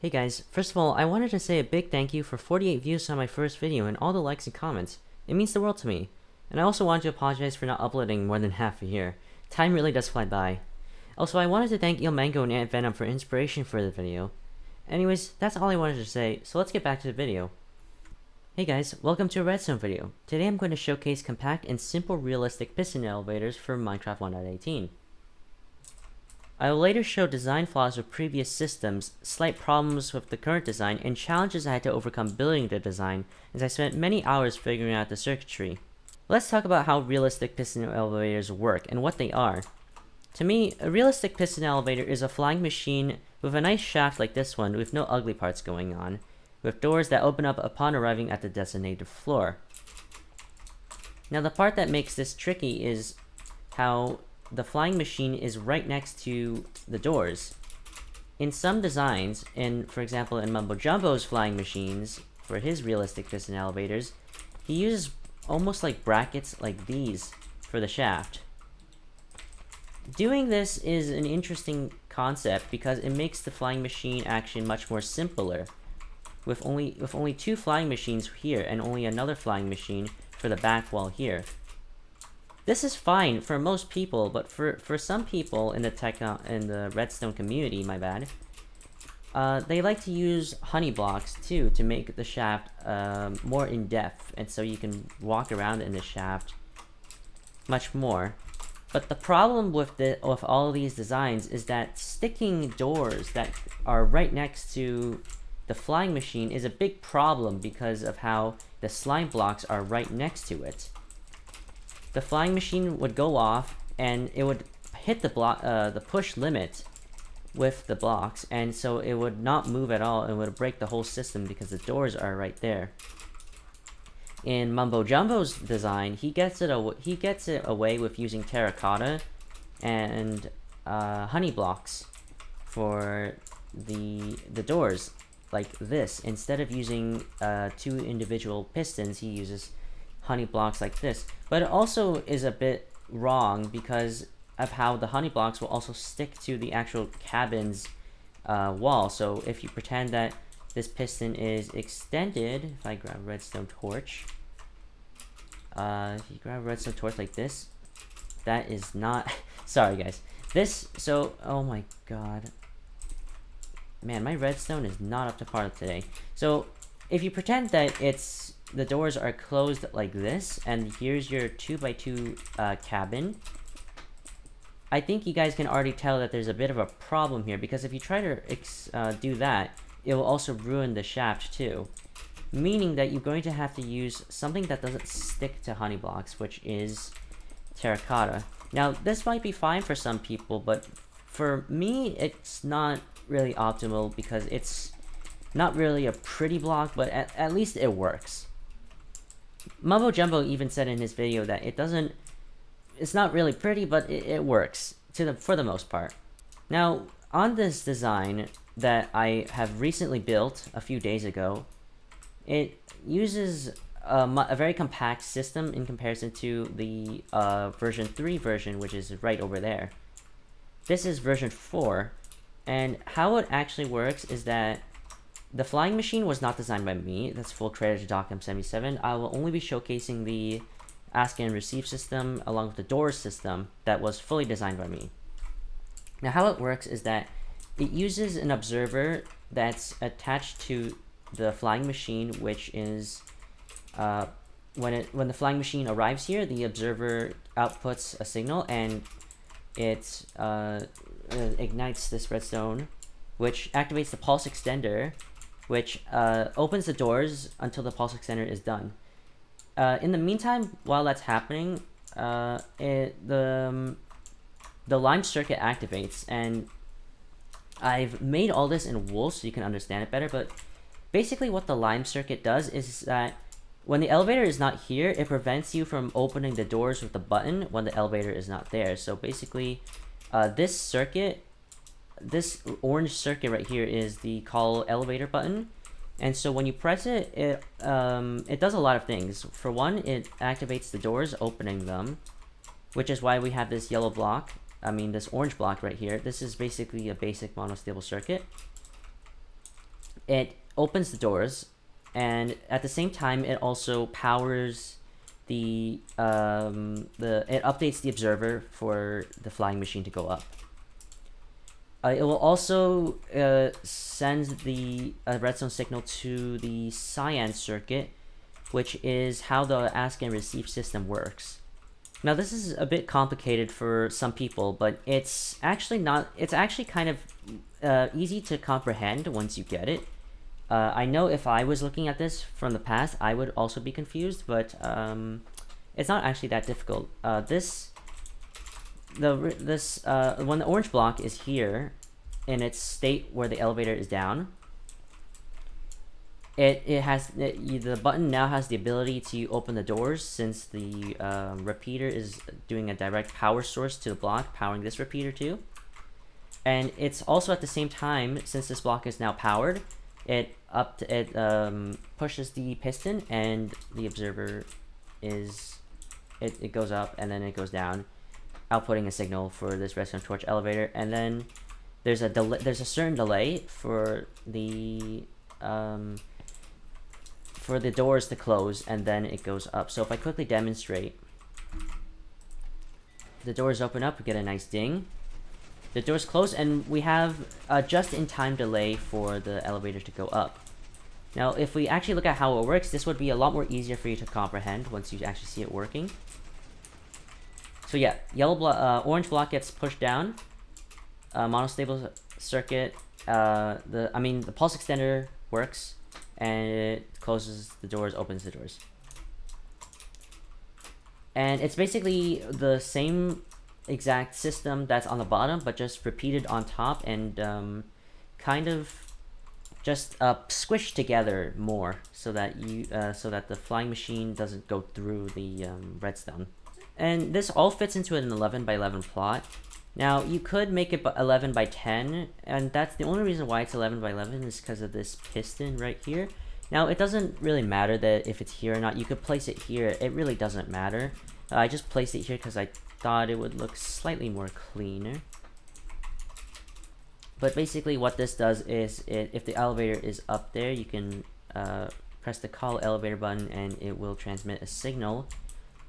Hey guys, first of all, I wanted to say a big thank you for 48 views on my first video and all the likes and comments. It means the world to me. And I also wanted to apologize for not uploading more than half a year. Time really does fly by. Also, I wanted to thank ilmango and Aunt Venom for inspiration for the video. Anyways, that's all I wanted to say, so let's get back to the video. Hey guys, welcome to a redstone video. Today I'm going to showcase compact and simple realistic piston elevators for Minecraft 1.18. I will later show design flaws with previous systems, slight problems with the current design, and challenges I had to overcome building the design, as I spent many hours figuring out the circuitry. Let's talk about how realistic piston elevators work and what they are. To me, a realistic piston elevator is a flying machine with a nice shaft like this one with no ugly parts going on, with doors that open up upon arriving at the designated floor. Now the part that makes this tricky is how the flying machine is right next to the doors. In some designs, for example in Mumbo Jumbo's flying machines, for his realistic piston elevators, he uses almost like brackets like these for the shaft. Doing this is an interesting concept because it makes the flying machine action much more simpler, with only two flying machines here and only another flying machine for the back wall here. This is fine for most people, but for some people in the redstone community, my bad, they like to use honey blocks too to make the shaft more in depth, and so you can walk around in the shaft much more. But the problem with all of these designs is that sticking doors that are right next to the flying machine is a big problem because of how the slime blocks are right next to it. The flying machine would go off and it would hit the push limit with the blocks, and so it would not move at all and would break the whole system because the doors are right there. In Mumbo Jumbo's design, he gets it away with using terracotta and honey blocks for the doors like this. Instead of using two individual pistons, he uses honey blocks like this. But it also is a bit wrong because of how the honey blocks will also stick to the actual cabin's wall. So if you pretend that this piston is extended, if I grab a redstone torch, if you grab a redstone torch like this, that is not sorry guys, oh my god, man, my redstone is not up to par today. So if you pretend that the doors are closed like this, and here's your 2x2 cabin, I think you guys can already tell that there's a bit of a problem here, because if you try to do that, it will also ruin the shaft too. Meaning that you're going to have to use something that doesn't stick to honey blocks, which is terracotta. Now, this might be fine for some people, but for me, it's not really optimal because it's not really a pretty block, but at least it works. Mumbo Jumbo even said in his video that it's not really pretty, but it works for the most part. Now, on this design that I have recently built a few days ago, it uses a very compact system in comparison to the version 3 version, which is right over there. This is version 4, and how it actually works is that the flying machine was not designed by me. That's full credit to DocM77. I will only be showcasing the ask and receive system along with the doors system that was fully designed by me. Now how it works is that it uses an observer that's attached to the flying machine, which is when the flying machine arrives here, the observer outputs a signal and it ignites this redstone, which activates the pulse extender, which opens the doors until the pulse extender is done. In the meantime, while that's happening, the lime circuit activates, and I've made all this in wool so you can understand it better, but basically what the lime circuit does is that when the elevator is not here, it prevents you from opening the doors with the button when the elevator is not there. So basically, this orange circuit right here is the call elevator button, and so when you press it, it does a lot of things. For one, it activates the doors, opening them, which is why we have this yellow block. This orange block right here. This is basically a basic monostable circuit. it opens the doors, and at the same time, it also powers it updates the observer for the flying machine to go up. It will also send the redstone signal to the cyan circuit, which is how the ask and receive system works. Now this is a bit complicated for some people, but it's actually not. It's actually kind of easy to comprehend once you get it. I know if I was looking at this from the past, I would also be confused, but it's not actually that difficult. When the orange block is here in its state where the elevator is down, the button now has the ability to open the doors, since the repeater is doing a direct power source to the block, powering this repeater too. And it's also at the same time, since this block is now powered, it pushes the piston, and the observer it goes up and then it goes down, outputting a signal for this redstone torch elevator. And then there's a certain delay for the doors to close, and then it goes up. So if I quickly demonstrate, the doors open up, we get a nice ding. The doors close, and we have a just-in-time delay for the elevator to go up. Now, if we actually look at how it works, this would be a lot more easier for you to comprehend once you actually see it working. So yeah, orange block gets pushed down, monostable circuit, the pulse extender works, and it closes the doors, opens the doors. And it's basically the same exact system that's on the bottom, but just repeated on top, and kind of just squished together more, so that the flying machine doesn't go through the redstone. And this all fits into an 11 by 11 plot. Now, you could make it 11 by 10, and that's the only reason why it's 11 by 11 is because of this piston right here. Now, it doesn't really matter that if it's here or not. You could place it here. It really doesn't matter. I just placed it here because I thought it would look slightly more cleaner. But basically what this does is, if the elevator is up there, you can press the call elevator button, and it will transmit a signal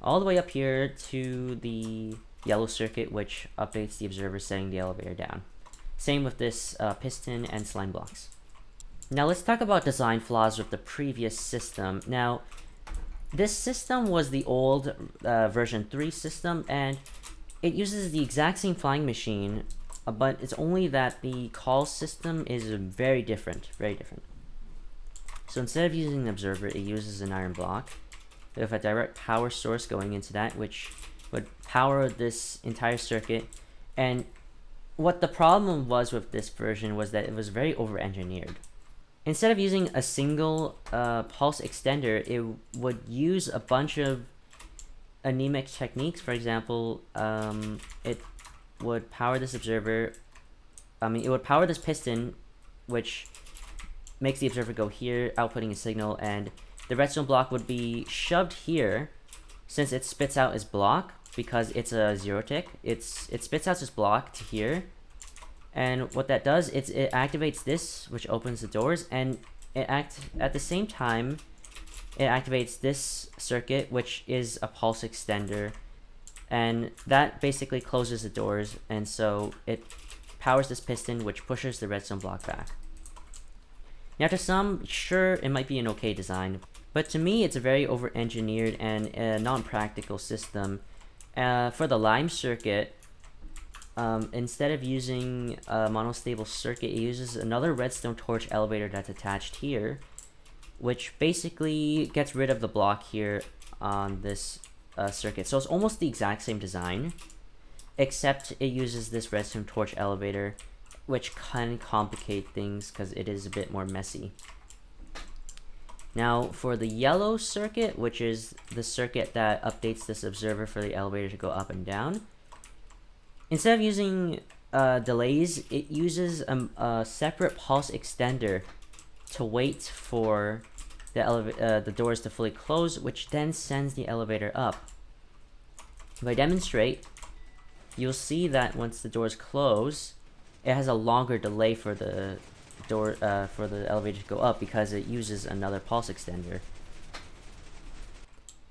all the way up here to the yellow circuit, which updates the observer, setting the elevator down. Same with this piston and slime blocks. Now let's talk about design flaws with the previous system. Now, this system was the old version 3 system, and it uses the exact same flying machine, but it's only that the call system is very different, very different. So instead of using an observer, it uses an iron block with a direct power source going into that, which would power this entire circuit. And what the problem was with this version was that it was very over-engineered. Instead of using a single pulse extender, it would use a bunch of anemic techniques. For example, it would power this observer. It would power this piston, which makes the observer go here, outputting a signal, and the redstone block would be shoved here, since it spits out its block, because it's a zero tick. It spits out this block to here, and what that does is it activates this, which opens the doors, and at the same time it activates this circuit, which is a pulse extender, and that basically closes the doors, and so it powers this piston, which pushes the redstone block back. Now, to some, sure, it might be an okay design, but to me it's a very over-engineered and non-practical system. For the lime circuit, instead of using a monostable circuit, it uses another redstone torch elevator that's attached here, which basically gets rid of the block here on this circuit. So it's almost the exact same design, except it uses this redstone torch elevator, which can complicate things because it is a bit more messy. Now, for the yellow circuit, which is the circuit that updates this observer for the elevator to go up and down, instead of using delays, it uses a separate pulse extender to wait for the doors to fully close, which then sends the elevator up. If I demonstrate, you'll see that once the doors close, it has a longer delay for the for the elevator to go up because it uses another pulse extender.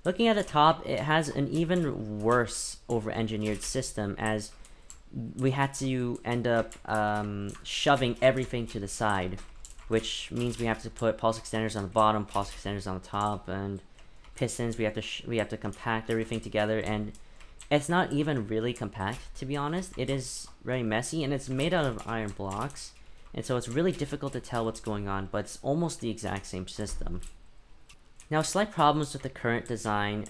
Looking at the top, it has an even worse over-engineered system, as we had to end up shoving everything to the side, which means we have to put pulse extenders on the bottom, pulse extenders on the top, and pistons. We have to compact everything together, and it's not even really compact, to be honest. It is very messy, and it's made out of iron blocks, and so it's really difficult to tell what's going on, but it's almost the exact same system. Now, slight problems with the current design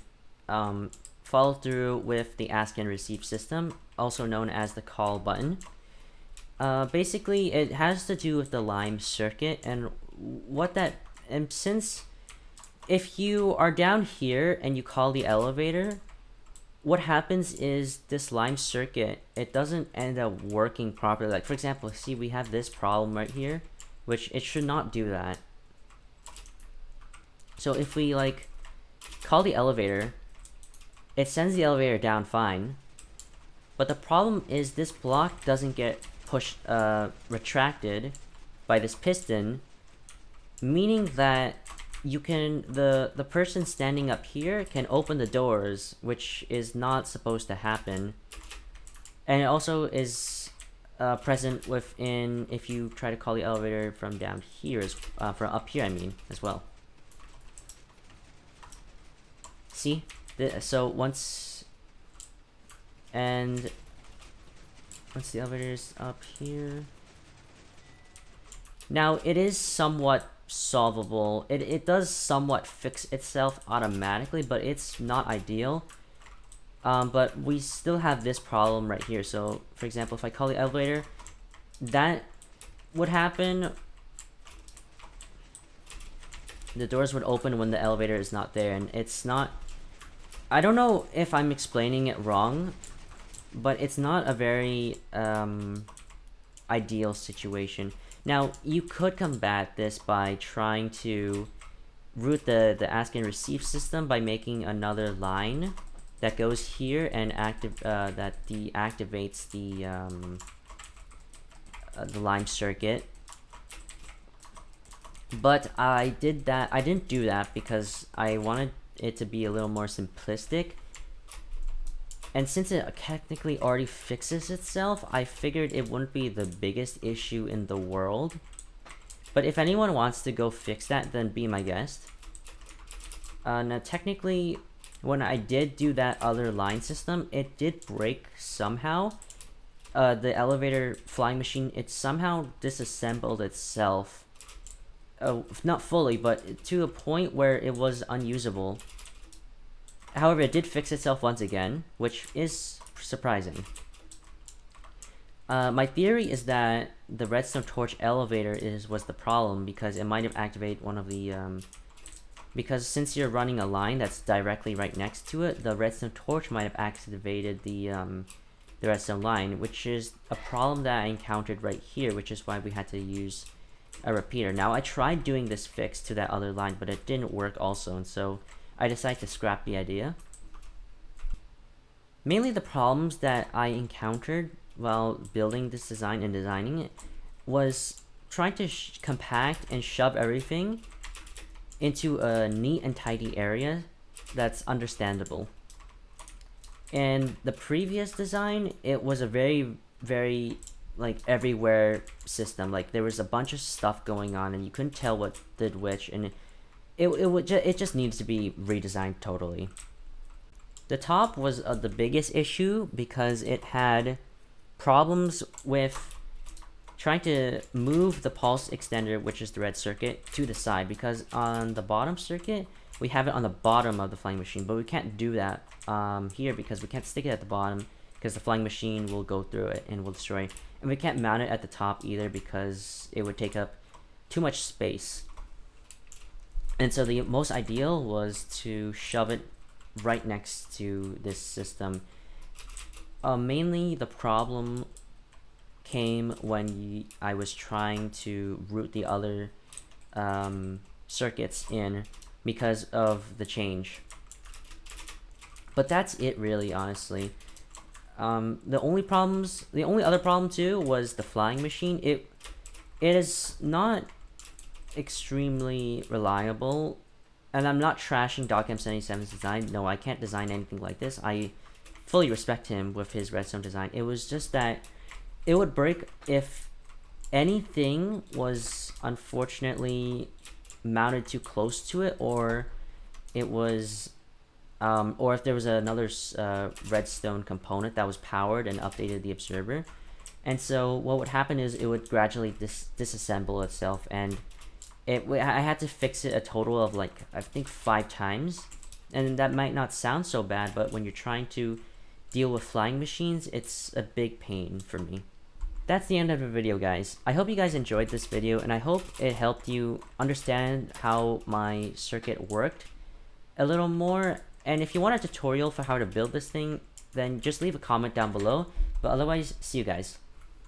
follow through with the ask and receive system, also known as the call button. Basically, it has to do with the lime circuit, and since if you are down here and you call the elevator, what happens is this lime circuit, it doesn't end up working properly. Like, for example, see, we have this problem right here, which it should not do that. So if we like call the elevator, it sends the elevator down fine, but the problem is this block doesn't get retracted by this piston, meaning that the person standing up here can open the doors, which is not supposed to happen. And it also is present within if you try to call the elevator from down here, from up here, I mean, as well. See? So once the elevator is up here, now it is somewhat solvable. It does somewhat fix itself automatically, but it's not ideal. But we still have this problem right here. So for example, if I call the elevator, that would happen. The doors would open when the elevator is not there, and it's not, I don't know if I'm explaining it wrong, but it's not a very ideal situation. Now, you could combat this by trying to route the ask and receive system by making another line that goes here and that deactivates the lime circuit. But I didn't do that because I wanted it to be a little more simplistic, and since it technically already fixes itself, I figured it wouldn't be the biggest issue in the world. But if anyone wants to go fix that, then be my guest. Now technically, when I did do that other line system, it did break somehow. The elevator flying machine, it somehow disassembled itself. Not fully, but to a point where it was unusable. However, it did fix itself once again, which is surprising. My theory is that the redstone torch elevator was the problem, because it might have activated one of the because since you're running a line that's directly right next to it, the redstone torch might have activated the redstone line, which is a problem that I encountered right here, which is why we had to use a repeater. Now, I tried doing this fix to that other line, but it didn't work also, and so I decided to scrap the idea. Mainly the problems that I encountered while building this design and designing it was trying to compact and shove everything into a neat and tidy area that's understandable. And the previous design, it was a very, very like everywhere system. Like there was a bunch of stuff going on and you couldn't tell what did which, and it just needs to be redesigned totally. The top was the biggest issue because it had problems with trying to move the pulse extender, which is the red circuit, to the side, because on the bottom circuit we have it on the bottom of the flying machine, but we can't do that here because we can't stick it at the bottom because the flying machine will go through it and will destroy it. And we can't mount it at the top either because it would take up too much space. And so the most ideal was to shove it right next to this system. Mainly the problem came when I was trying to route the other circuits in because of the change. But that's it really, honestly. The only other problem too was the flying machine. it is not extremely reliable, and I'm not trashing DocM77's design. No, I can't design anything like this. I fully respect him with his redstone design. It was just that it would break if anything was unfortunately mounted too close to it, or it was or if there was another redstone component that was powered and updated the observer. And so what would happen is it would gradually disassemble itself, and I had to fix it a total of like, I think 5 times. And that might not sound so bad, but when you're trying to deal with flying machines, it's a big pain for me. That's the end of the video, guys. I hope you guys enjoyed this video, and I hope it helped you understand how my circuit worked a little more. And if you want a tutorial for how to build this thing, then just leave a comment down below. But otherwise, see you guys.